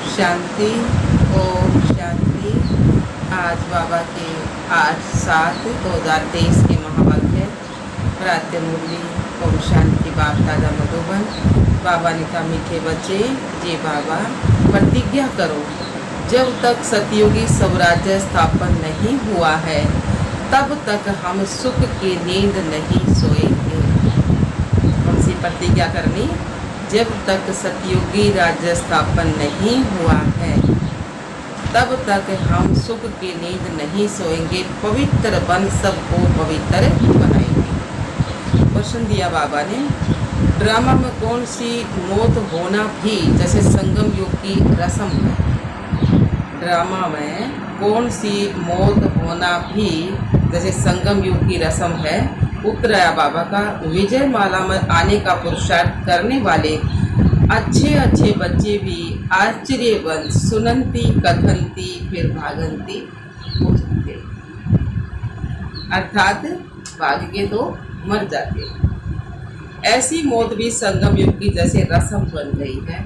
शांति। ओम शांति। आज बाबा के 8/7/2023 के महावाक्य प्रातः मुरली। ओम शांति। बाप दादा मधुबन। बाबा ने कहा, मीठे बच्चे, जे बाबा प्रतिज्ञा करो, जब तक सतयुगी स्वराज्य स्थापन नहीं हुआ है तब तक हम सुख की नींद नहीं सोएंगे। कौन सी प्रतिज्ञा करनी? जब तक सतयुगी राज्य स्थापन नहीं हुआ है तब तक हम सुख की नींद नहीं सोएंगे, पवित्र बन सबको पवित्र बनाएंगे। क्वेश्चन दिया बाबा ने, ड्रामा में कौन सी मौत होना भी जैसे संगम युग की रस्म है। ड्रामा में कौन सी मौत होना भी जैसे संगम युग की रस्म है। उत्तर आया बाबा का, विजय माला में आने का पुरुषार्थ करने वाले अच्छे अच्छे बच्चे भी आश्चर्यवंत सुनंती कथनती फिर भागंती हो जाते, अर्थात भाग के तो मर जाते। ऐसी मौत भी संगम युग की जैसे रस्म बन गई है।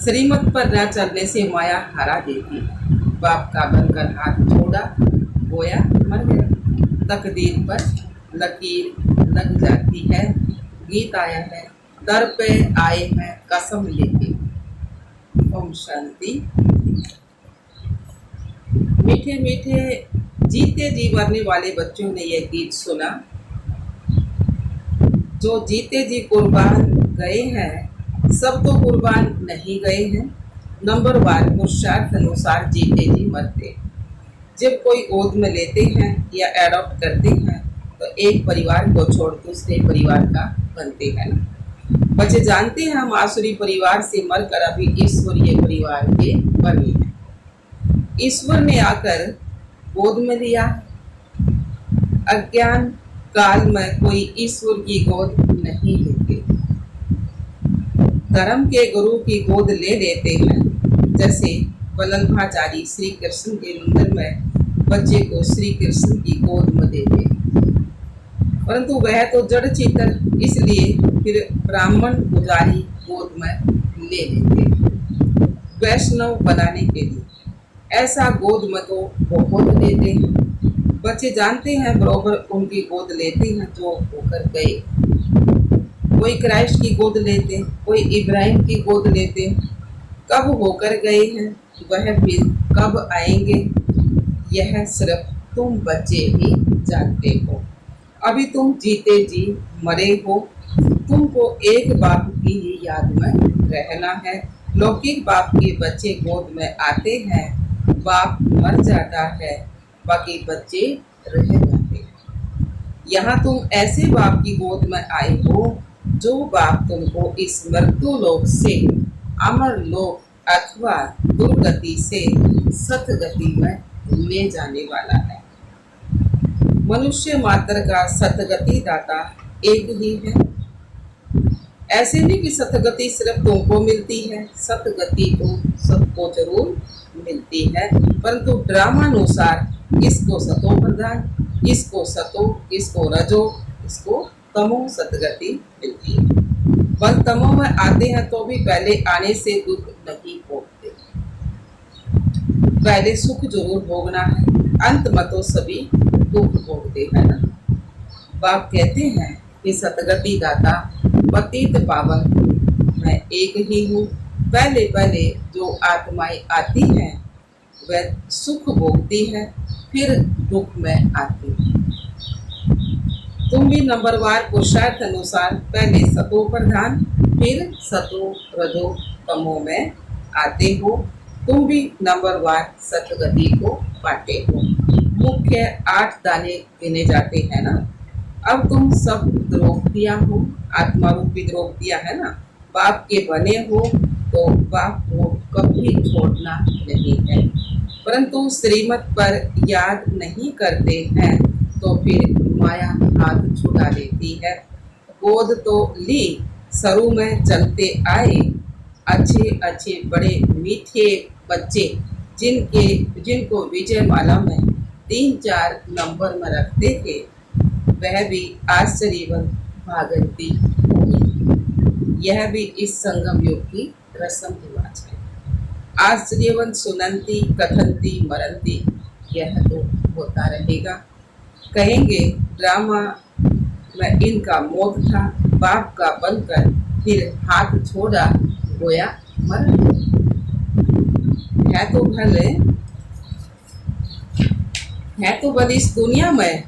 श्रीमत पर न चलने से माया हरा देती। बाप का बनकर हाथ छोड़ा, गोया मर गया। तकदीर पर लकीर लग जाती है। गीत आया है, दर पे आए हैं कसम लेके। ओम शांति। मीठे मीठे जीते जी मरने वाले बच्चों ने यह गीत सुना। जो जीते जी कुर्बान गए हैं, सब तो कुर्बान नहीं गए हैं। नंबरवार पुरुषार्थ अनुसार जीते जी मरते। जब कोई गोद में लेते हैं या एडॉप्ट करते हैं तो एक परिवार को छोड़ दूसरे परिवार का बनते हैं ना। बच्चे जानते हैं हम आसुरी परिवार से मरकर अभी ईश्वरीय परिवार के बने हैं। ईश्वर ने आकर गोद में लिया। अज्ञान काल में कोई ईश्वर की गोद नहीं लेते। धर्म के गुरु की गोद ले लेते हैं। जैसे वल्लभाचारी श्री कृष्ण के मंदिर में बच्चे को श्री कृष्ण की गोद में देते, परंतु वह तो जड़ चेतन, इसलिए फिर ब्राह्मण पुजारी गोद में ले लेते वैष्णव बनाने के लिए। ऐसा गोद में तो बहुत लेते हैं। बच्चे जानते हैं बराबर उनकी गोद लेते हैं जो होकर गए। कोई क्राइस्ट की गोद लेते, कोई इब्राहिम की गोद लेते। कब होकर गए हैं, वह फिर कब आएंगे, यह सिर्फ तुम बच्चे ही जानते हो। अभी तुम जीते जी मरे हो। तुमको एक बाप की ही याद में रहना है। लौकिक बाप के बच्चे गोद में आते हैं, बाप मर जाता है, बाकी बच्चे रह जाते हैं। यहाँ तुम ऐसे बाप की गोद में आए हो जो बाप तुमको इस मृत्यु लोक से अमर लोक अथवा दुर्गति से सतगति में ले जाने वाला है। मनुष्य मात्र का सतगति दाता एक ही है। ऐसे नहीं कि सतगति सिर्फ तुमको मिलती है, सतगति तो सबको जरूर मिलती है, परंतु ड्रामानुसार किसको सतो प्रधान, किसको सतो, किसको रजो, किसको तमो सतगति मिलती है। बल तमो में आते हैं तो भी पहले आने से दुख नहीं भोगते, पहले सुख जरूर भोगना है। अंत में तो सभी दुख भोगते हैं ना। बाप कहते हैं कि सतगति दाता पतित पावन मैं एक ही हूँ। पहले पहले जो आत्माएं आती हैं वह सुख भोगती है, फिर दुख में आती है। तुम भी नंबरवार पुरुषार्थ अनुसार पहले सतो प्रधान फिर सतो रजो तमो में आते हो। तुम भी नंबरवार सतगति को पाते हो। मुख्य 8 दाने गिने जाते हैं ना। अब तुम सब द्रौपदियां हो, आत्मा रूपी द्रौपदियां है ना। बाप के बने हो तो बाप को कभी छोड़ना नहीं है, परंतु श्रीमत पर याद नहीं करते हैं तो फिर माया हाथ छुड़ा लेती है। गोद तो ली, सरू में चलते आए। अच्छे अच्छे बड़े मीठे बच्चे जिनको विजय माला में 3-4 नंबर में रखते थे, वह भी आश्चर्यवंत भागंती हो गई। यह भी इस संगम युग की रस्म रिवाज है। आश्चर्यवंत सुनंती कथंती मरंती, यह तो होता रहेगा। कहेंगे ड्रामा में इनका मौत था, बाप का बनकर फिर हाथ छोड़ा, गोया मर। है तो भले है तो भले इस दुनिया में,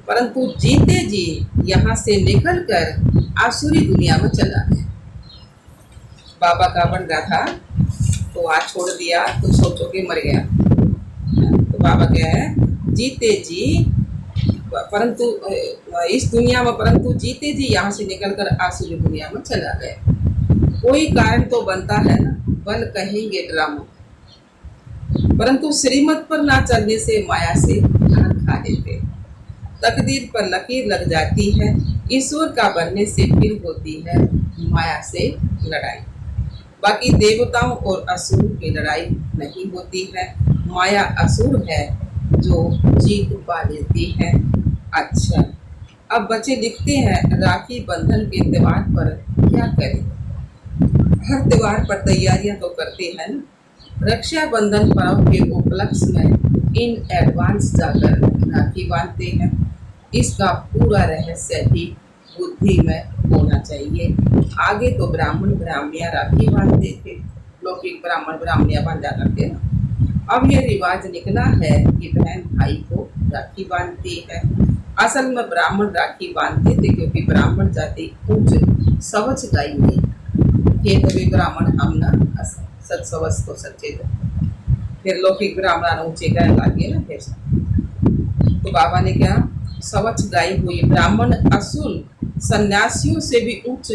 परंतु जीते जी यहाँ से निकल कर आसुरी दुनिया में चला गया। बाबा का बन रहा था तो हाथ छोड़ दिया तो सोचो के मर गया। तो बाबा क्या है, जीते जी परंतु इस दुनिया में, परंतु जीते जी यहाँ से निकलकर आसुरी दुनिया में चला गया। कोई कारण तो बनता है ना, बल कहेंगे ड्रामा, परंतु श्रीमत पर ना चलने से माया से खान खा देते। तकदीर पर लकीर लग जाती है, ईश्वर का बनने से फिर होती है माया से लड़ाई। बाकी देवताओं और असुर की लड़ाई नहीं होती है, माया असुर है जो जीत पा लेती है। अच्छा, अब बच्चे लिखते हैं राखी बंधन के त्योहार पर क्या करें। हर त्योहार पर तैयारियां तो करते हैं ना। रक्षाबंधन पर्व के उपलक्ष्य में इन एडवांस जाकर राखी बांधते हैं। इसका पूरा रहस्य भी बुद्धि में होना चाहिए। आगे तो ब्राह्मण ब्राह्मणियां राखी बांधते थे, लौकिक ब्राह्मण ब्राह्मणियां बांधा करते ना। अब यह रिवाज निकला है कि बहन भाई को राखी बांधती है। असल में ब्राह्मण राखी बांधते थे क्योंकि ब्राह्मण जाति ऊंच सवच गाई नहीं थे, तभी ब्राह्मण हम ना सत सवच तो सच्चे थे। फिर लौकिक ब्राह्मण ऊंचे गाय लागे ना। फिर तो बाबा ने क्या, सवच गाई हुई ब्राह्मण असुर सन्यासियों से भी उच्च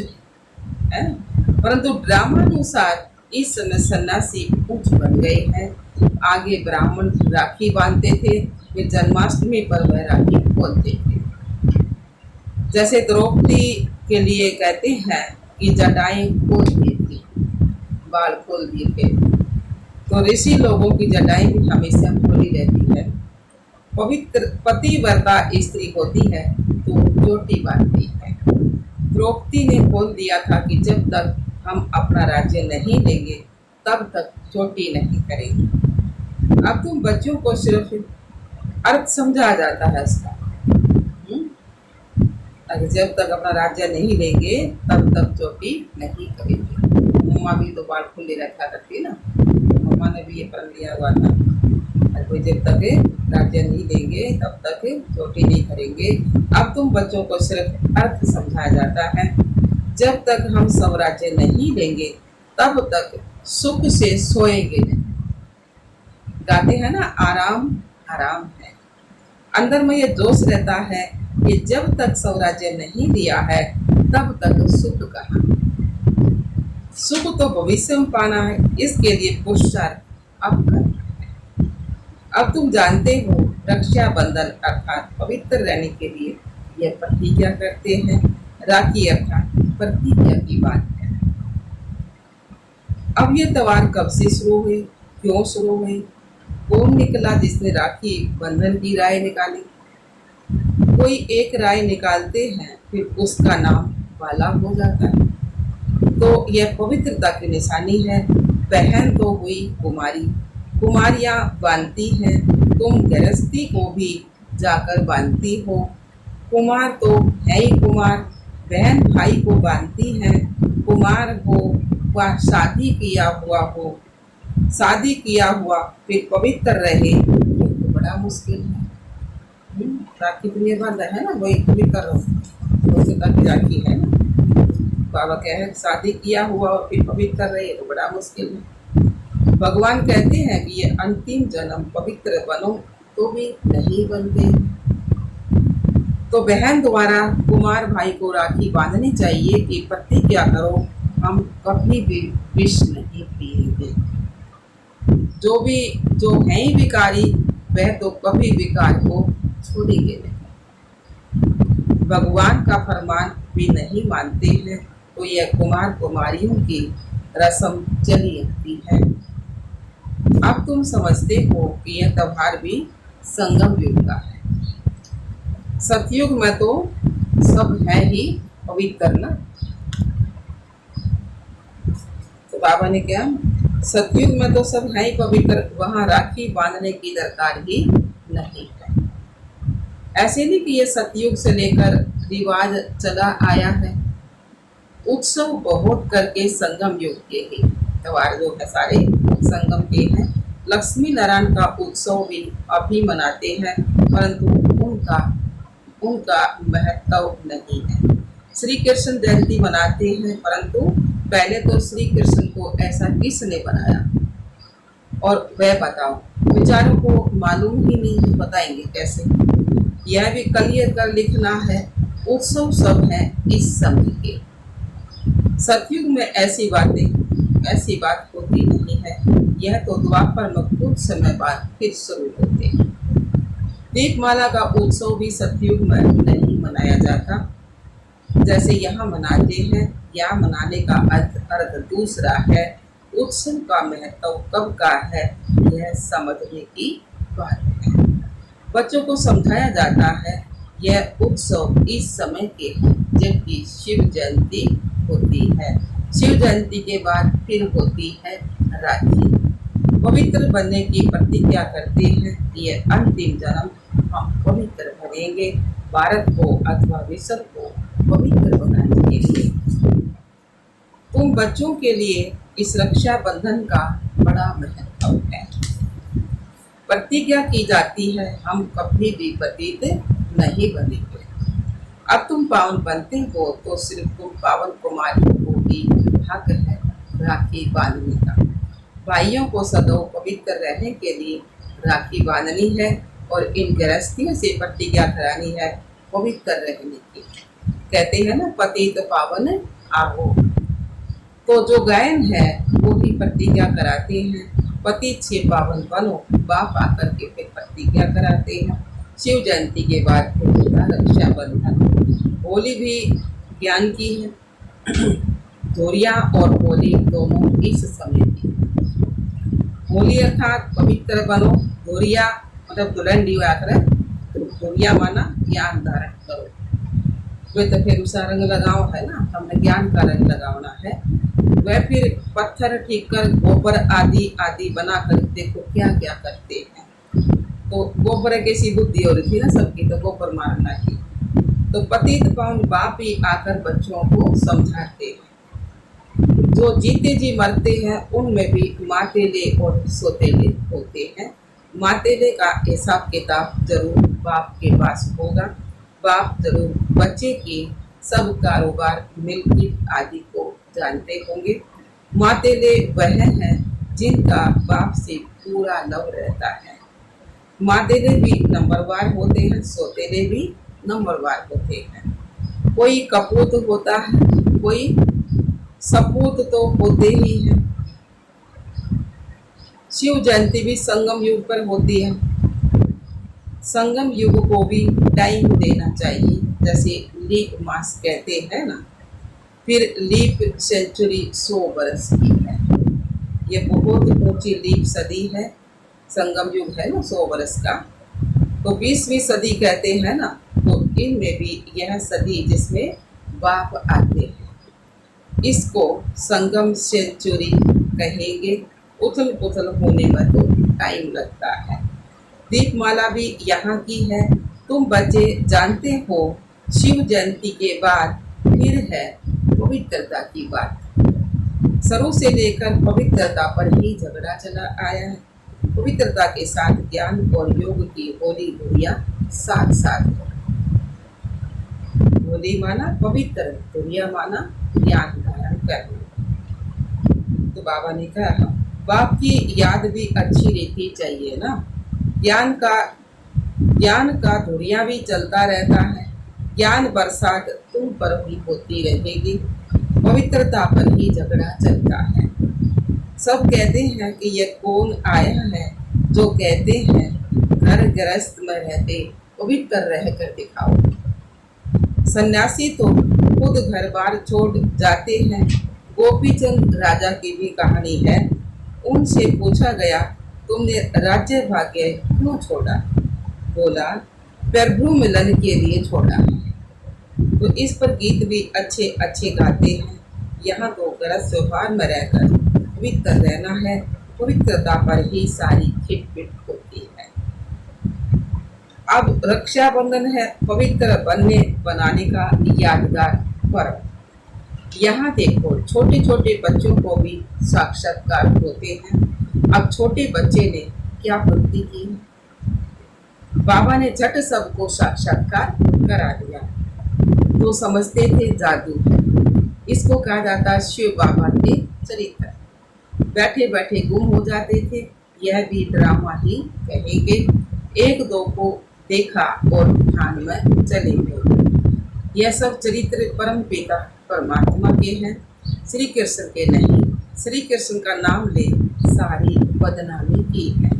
है, परंतु ब्राह्मणानुसार इस समय सन्यासी उच्च बन गए हैं। आगे ब्राह्मण राखी बांधते थे, वे जन्माष्टमी पर वह राखी खोलते थे। जैसे द्रौपदी के लिए कहते हैं कि जटाएं खोल दी थी, बाल खोल दिए थे, तो ऋषि लोगों की जटाएं भी हमेशा खोली रहती है। पवित्र पतिव्रता स्त्री होती है तो चोटी बांधती है। द्रौपदी ने बोल दिया था कि जब तक हम अपना राज्य नहीं लेंगे तब तक चोटी नहीं करेंगे। अब तुम बच्चों को सिर्फ अर्थ समझा जाता है इसका। अगर जब तक अपना राज्य नहीं लेंगे तब तक चोटी नहीं करेंगे। मम्मा भी तो बाल खुले रखा करती ना, मम्मा ने भी ये प्रण लिया हुआ था, कोई जब तक राज्य नहीं देंगे तब तक चोटी नहीं करेंगे। अब तुम बच्चों को सिर्फ अर्थ समझाया जाता है। जब तक हम स्वराज्य नहीं लेंगे तब तक सुख से सोएंगे नहीं। गाते हैं ना, आराम आराम है। अंदर में ये जोश रहता है कि जब तक स्वराज्य नहीं लिया है तब तक सुख कहाँ। सुख तो भविष्य में पाना है, इसके लिए पुरुषार्थ अब करना है। अब तुम जानते हो रक्षाबंधन अर्थात पवित्र रहने के लिए यह प्रतिज्ञा करते हैं। राखी अर्थात प्रतिज्ञा की बात है। अब ये त्योहार कब से शुरू हुए, क्यों शुरू हुए, कौन निकला जिसने राखी बंधन की राय निकाली। कोई एक राय निकालते हैं फिर उसका नाम बाला हो जाता है, तो यह पवित्रता की निशानी है। बहन तो हुई कुमारी, कुमारियां बांधती हैं, तुम गृहस्थी को भी जाकर बांधती हो। कुमार तो है ही कुमार, बहन भाई को बांधती हैं। कुमार हो व शादी किया हुआ हो, शादी किया हुआ फिर पवित्र रहे तो बड़ा मुश्किल है। राखी तो ये बांधा है ना, वही भी कर रहा हूँ, राखी है ना। बाबा कह रहे शादी किया हुआ और फिर पवित्र रहे तो बड़ा मुश्किल है। भगवान कहते हैं कि ये अंतिम जन्म पवित्र बनो तो भी नहीं बनते। तो बहन द्वारा कुमार भाई को राखी बांधनी चाहिए कि प्रतिज्ञा करो हम कभी भी विष नहीं पिएंगे। जो है ही विकारी वह तो कभी विकार को छोड़ेंगे नहीं। भगवान का फरमान भी नहीं मानते हैं तो यह कुमार कुमारियों की रस्म चली आती है। अब तुम समझते हो कि यह त्योहार भी संगम युग का है। सतयुग में तो सब है ही पवित्र ना। तो बाबा ने क्या सतयुग में तो सब है ही पवित्र, वहां राखी बांधने की दरकार ही नहीं है। ऐसे नहीं कि ये सतयुग से लेकर रिवाज चला आया है। उत्सव बहुत करके संगम युग के ही त्योहार जो है सारे संगम के हैं। लक्ष्मी नारायण का उत्सव भी अभी मनाते हैं, परंतु उनका उनका महत्व नहीं है। श्री कृष्ण जयंती मनाते हैं, परंतु पहले तो श्री कृष्ण को ऐसा किसने बनाया और वह बताओ। बेचारों को मालूम ही नहीं है, बताएंगे कैसे। यह भी क्लियर कर लिखना है, उत्सव सब है इस समय के। सतयुग में ऐसी बात होती नहीं है। यह तो द्वापर में कुछ समय बाद फिर शुरू होते हैं। दीपमाला का उत्सव भी सतयुग में नहीं मनाया जाता जैसे यहाँ मनाते हैं। यहाँ मनाने का अर्थ दूसरा है। उत्सव का महत्व कब का है, यह समझने की बात है। बच्चों को समझाया जाता है यह उत्सव इस समय के हैं, जबकि शिव जयंती होती है। शिव जयंती के बाद फिर होती है राखी। पवित्र बनने की प्रतिज्ञा करते हैं, ये अंतिम जन्म हम पवित्र बनेंगे, भारत को अथवा विश्व को पवित्र बनाने के लिए। तुम बच्चों के लिए इस रक्षा बंधन का बड़ा महत्व है। प्रतिज्ञा की जाती है हम कभी भी पतित नहीं बनेंगे। अब तुम पावन बनते हो तो सिर्फ तुम पावन कुमारियों को ही हक है राखी बांधने का। भाइयों को सदैव पवित्र रहने के लिए राखी बांधनी है और इन गृहस्थियों से प्रतिज्ञा करानी है पवित्र रहने की। कहते हैं ना, पतित पावन आहो। तो जो गायन है वो भी प्रतिज्ञा कराते हैं, पतित से पावन बनो। बाप आकर के फिर प्रतिज्ञा कराते हैं। शिव जयंती के बाद फिर होता रक्षाबंधन। होली भी ज्ञान की है। धोरिया और होली दोनों इस समय की। होली अर्थात पवित्र बनो, धोरिया मतलब दुल्हन दिया करे, तो धोरिया माना ज्ञान धारण करो। वे तो फिर उसका रंग लगाओ है ना, हमने ज्ञान का रंग लगाना है। वह फिर पत्थर ठीक कर गोबर आदि आदि बना कर देखो क्या क्या करते हैं। तो गोबर कैसी बुद्धि हो रही थी ना सबकी, तो गोबर मारना ही। तो पतित पावन बाप ही आकर बच्चों को समझाते हैं। जो जीते जी मरते हैं उनमें भी मातेले और सोतेले होते हैं। मातेले का हिसाब किताब जरूर बाप के पास होगा। बाप जरूर बच्चे की सब कारोबार मिल्की आदि को जानते होंगे। मातेले वह हैं जिनका बाप से पूरा लव रहता है। मातेले भी नंबरवार होते हैं, सोतेले भी नंबरवार होते हैं। कोई कपूत होता है, कोई सपूत तो होते ही हैं। शिव जयंती भी संगम युग पर होती है। संगम युग को भी टाइम देना चाहिए, जैसे लीप मास कहते हैं ना। फिर लीप सेंचुरी 100 वर्ष की है। ये बहुत ऊंची लीप सदी है। संगम युग है ना 100 वर्ष का, तो 20वीं सदी कहते हैं ना। तो इनमें भी यह सदी जिसमें बाप आते हैं, इसको संगम सेंचुरी कहेंगे। उथल पुथल होने में तो टाइम लगता है। दीपमाला भी यहाँ की है। तुम बच्चे जानते हो शिव जयंती के बाद फिर है पवित्रता की बात। शुरू से लेकर पवित्रता पर ही झगड़ा चला आया है। पवित्रता के साथ ज्ञान और योग की होली धुरिया साथ साथ हो। होली माना पवित्र, धुरिया माना ज्ञान धारण करना। तो बाबा ने कहा बाप की याद भी अच्छी रहती चाहिए ना। ज्ञान का धुरिया भी चलता रहता है। ज्ञान बरसात तुम पर भी होती रहेगी। पवित्रता पर ही झगड़ा चलता है। सब कहते हैं कि यह कौन आया है जो कहते हैं घर गृहस्थ में रहते पवित्र रह कर दिखाओ। सन्यासी तो खुद घर बार छोड़ जाते हैं। गोपीचंद राजा की भी कहानी है। उनसे पूछा गया तुमने राज्य भाग्य क्यों छोड़ा? बोला प्रभु मिलन के लिए छोड़ा। तो इस पर गीत भी अच्छे अच्छे गाते हैं। यहाँ तो गलत व्यवहार में रहकर पवित्र रहना है, पवित्रता पर ही सारी खिटपिट होती है। अब रक्षाबंधन है पवित्र बनाने का यादगार पर्व। यहाँ देखो छोटे छोटे बच्चों को भी साक्षात्कार होते हैं। अब छोटे बच्चे ने क्या भक्ति की, बाबा ने झट सबको साक्षात्कार करा दिया। तो समझते थे जादू है, इसको कहा जाता शिव बाबा के चरित्र। बैठे बैठे गुम हो जाते थे, यह भी ड्रामा ही कहेंगे। एक दो को देखा और ध्यान में चले गए। यह सब चरित्र परम पिता परमात्मा के हैं, श्री कृष्ण के नहीं। श्री कृष्ण का नाम ले सारी बदनामी की है।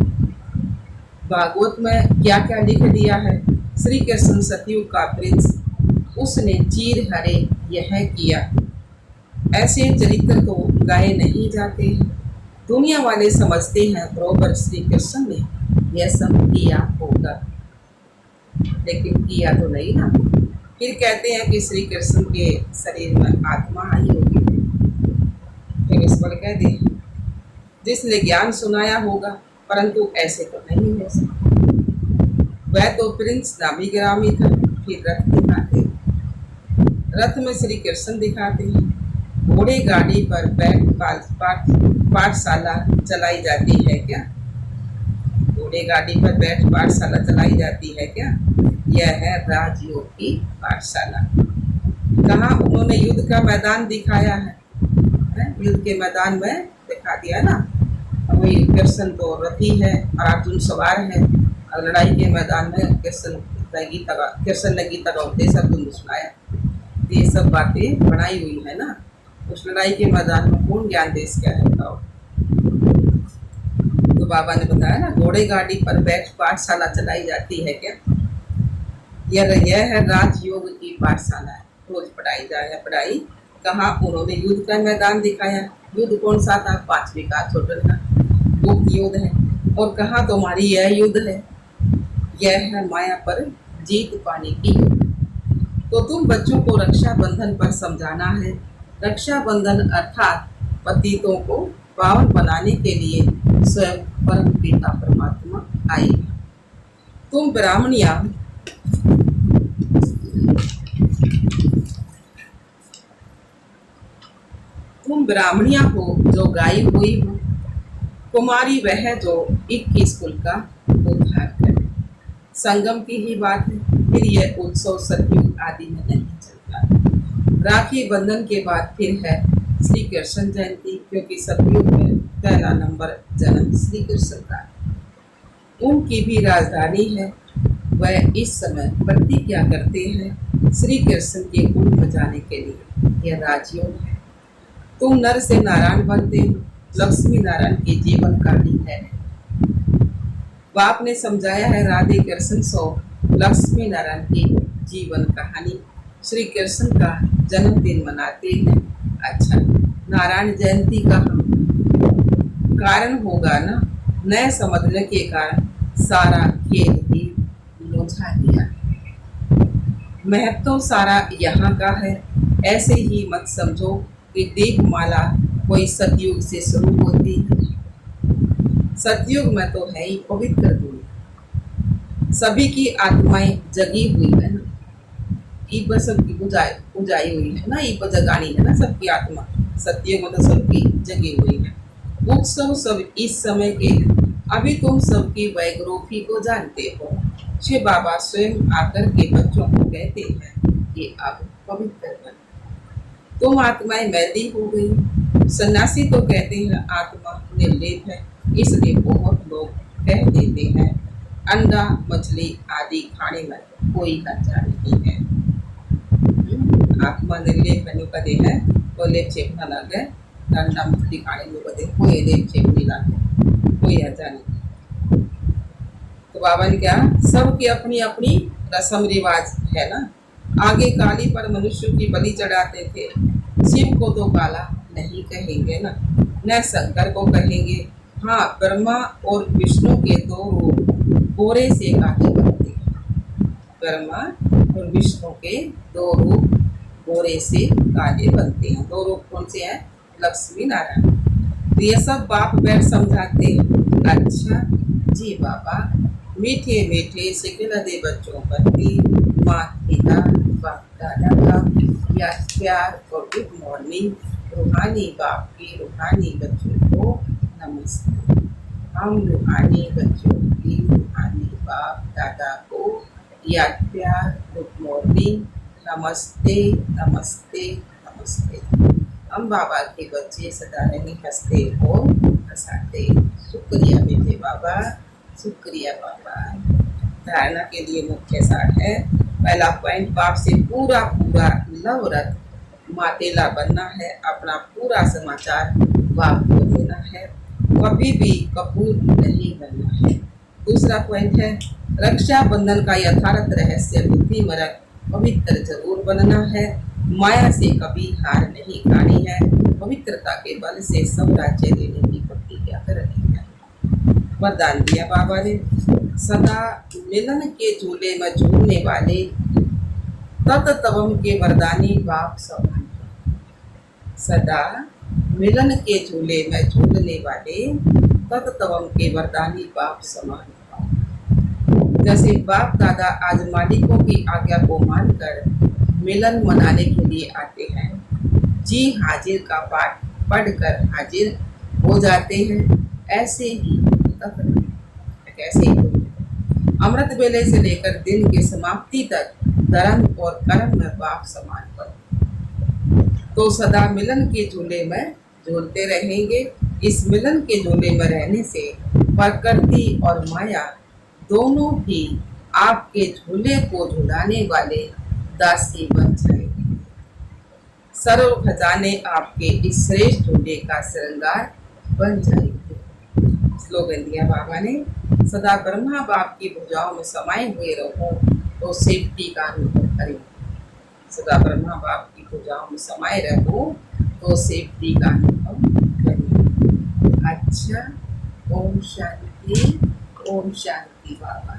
भागवत में क्या क्या लिख दिया है, श्री कृष्ण सतयुग का प्रिंस, उसने चीर हरे यह किया। ऐसे चरित्र तो गाए नहीं जाते हैं। दुनिया वाले समझते हैं बरोबर श्री कृष्ण ने यह सब किया होगा, लेकिन किया तो नहीं ना। फिर कहते हैं कि श्री कृष्ण के शरीर में आत्मा आई होगी। फिर इस पर कहते हैं जिसने ज्ञान सुनाया होगा, परंतु ऐसे तो नहीं हो सकता। वह तो प्रिंस नामी गिरामी था। फिर रथ दिखाते हैं, रथ में श्री कृष्ण दिखाते हैं। घोड़े गाड़ी पर बैठ पाठशाला चलाई जाती है क्या? घोड़े गाड़ी पर बैठ पाठशाला चलाई जाती है क्या? यह है राजयोग की पाठशाला। कहाँ उन्होंने युद्ध का मैदान दिखाया है? युद्ध के मैदान में दिखा दिया ना। वही कृष्ण तो रथी है और अर्जुन सवार है, और लड़ाई के मैदान में कृष्ण ने गीता का उपदेश अर्जुन को सुनाया। ये सब बातें बनाई हुई है ना। उस लड़ाई के मैदान में कौन ज्ञान देश क्या है बताओ? तो बाबा ने बताया ना, घोड़े गाड़ी पर बैठ पाठशाला चलाई जाती है क्या? यह है राजयोग की पाठशाला। रोज पढ़ाई जाए पढ़ाई। कहाँ उन्होंने युद्ध का मैदान दिखाया? युद्ध कौन सा था? 5वीं का छोटे का गुप्त युद्ध है। और कहाँ तुम्हारी यह युद्ध है? यह है माया पर जीत पाने की युद्ध। तो तुम बच्चों को रक्षाबंधन पर समझाना है। रक्षाबंधन अर्थात पतितों को पावन बनाने के लिए स्वयं परम पिता परमात्मा आए। तुम ब्राह्मणिया हो जो गाई हुई हो, कुमारी वह जो 21 कुल का उद्धार करे। संगम की ही बात है। फिर यह उत्सव सतयुग आदि में नहीं चलता। राखी बंधन के बाद फिर है श्री कृष्ण जयंती, क्योंकि सतयुग में पहला नंबर जन्म श्री कृष्ण का। उनकी भी राजधानी है। वह इस समय प्रतिज्ञा करते हैं श्री कृष्ण के कुल में जाने के लिए। यह राजयोग है। तुम नर से नारायण बनते हो, लक्ष्मी नारायण की जीवन कहानी है। बाप ने समझाया है राधे कृष्ण सो लक्ष्मी नारायण की जीवन कहानी। श्री कृष्ण का जन्मदिन मनाते हैं। अच्छा, नारायण जयंती का कारण होगा ना, न समझने के कारण सारा खेल ही मुझा दिया। महत्व तो सारा यहाँ का है। ऐसे ही मत समझो कि दीपमाला कोई सतयुग से शुरू होती है। सतयुग में तो है ही पवित्र दुनिया, सभी की आत्माएं जगी हुई है ना। ईब सबकी बुझाई हुई है ना, ईब जगानी है ना सबकी आत्मा। सतयुग में तो सबकी जगी हुई है। उत्सव सब इस समय के हैं। अभी तुम सबकी वैग्रोफी को जानते हो। शिव बाबा स्वयं आकर के बच्चों को कहते हैं कि अब पवित्र बनो। तुम आत्माएं मैली हो गई। सन्यासी तो कहते हैं आत्मा निर्लेप है, इसलिए बहुत लोग कह देते हैं अंडा मछली आदि खाने में कोई खर्चा नहीं है। आत्मा निर्लेप है कहते हैं, कोई लेप छेप न लगे। अंडा मछली खाने में कहते कोई लेप छेप नहीं लगे, कोई खर्चा नहीं। तो बाबा ने क्या, सबकी अपनी अपनी रस्म रिवाज है ना। आगे काली पर मनुष्य की बलि चढ़ाते थे। शिव को तो काला नहीं कहेंगे ना, न शंकर को कहेंगे। हाँ, ब्रह्मा और विष्णु के 2 रूप गोरे से काले बनते हैं। ब्रह्मा और विष्णु के 2 रूप गोरे से काले बनते हैं। 2 रूप कौन से हैं? लक्ष्मी नारायण। तो ये सब बाप बैठ समझाते हैं। अच्छा जी बाबा, मीठे मीठे सिखला दे बच्चों प्रति माता पिता बाप दादा का याद प्यार और गुड मॉर्निंग। रूहानी बाप की रूहानी बच्चों को नमस्ते। हम रूहानी बच्चों की रूहानी बाप दादा को याद प्यार गुड मॉर्निंग नमस्ते नमस्ते नमस्ते। हम बाबा के बच्चे सदा नहीं हंसते और हंसाते। शुक्रिया बेटे बाबा, शुक्रिया बाबा। धारणा के लिए मुख्य सार है। पहला पॉइंट, बाप से पूरा पूरा लव रथ मातेला बनना है। अपना पूरा समाचार बाप को देना है, कभी भी कपूर नहीं बनना है। दूसरा पॉइंट है, रक्षा बंधन का यथार्थ रहस्य बुद्धिमरक पवित्र जरूर बनना है। माया से कभी हार नहीं खानी है। पवित्रता के बल से सब राज्य लेने की प्रतिज्ञा करनी है। वरदान दिया बाबा ने, सदा मिलन के झूले में झूलने वाले तत तवम के वरदानी बाप समान। सदा मिलन के झूले में झूलने वाले तत तवम के वरदानी बाप समान। जैसे बाप दादा आज मालिकों की आज्ञा को मानकर मिलन मनाने के लिए आते हैं, जी हाजिर का पाठ पढ़कर हाजिर हो जाते हैं, ऐसे ही अमृत वेले से लेकर दिन की समाप्ति तक धर्म और कर्म में बाप समान पर। तो सदा मिलन के झूले में झूलते रहेंगे। इस मिलन के झूले में रहने से प्रकृति और माया दोनों ही आपके झूले को झुलाने वाले दासी बन जाएंगे। सर्व खजाने आपके इस श्रेष्ठ झूले का श्रृंगार बन जाएंगे। स्लोगन दिया बाबा ने, सदा ब्रह्मा बाप की भुजाओं में समाये हुए रहो तो सेफ्टी का अनुभव करें। सदा ब्रह्मा बाप की भुजाओं में समाये रहो तो सेफ्टी का अनुभव करें। अच्छा, ओम शांति बाबा।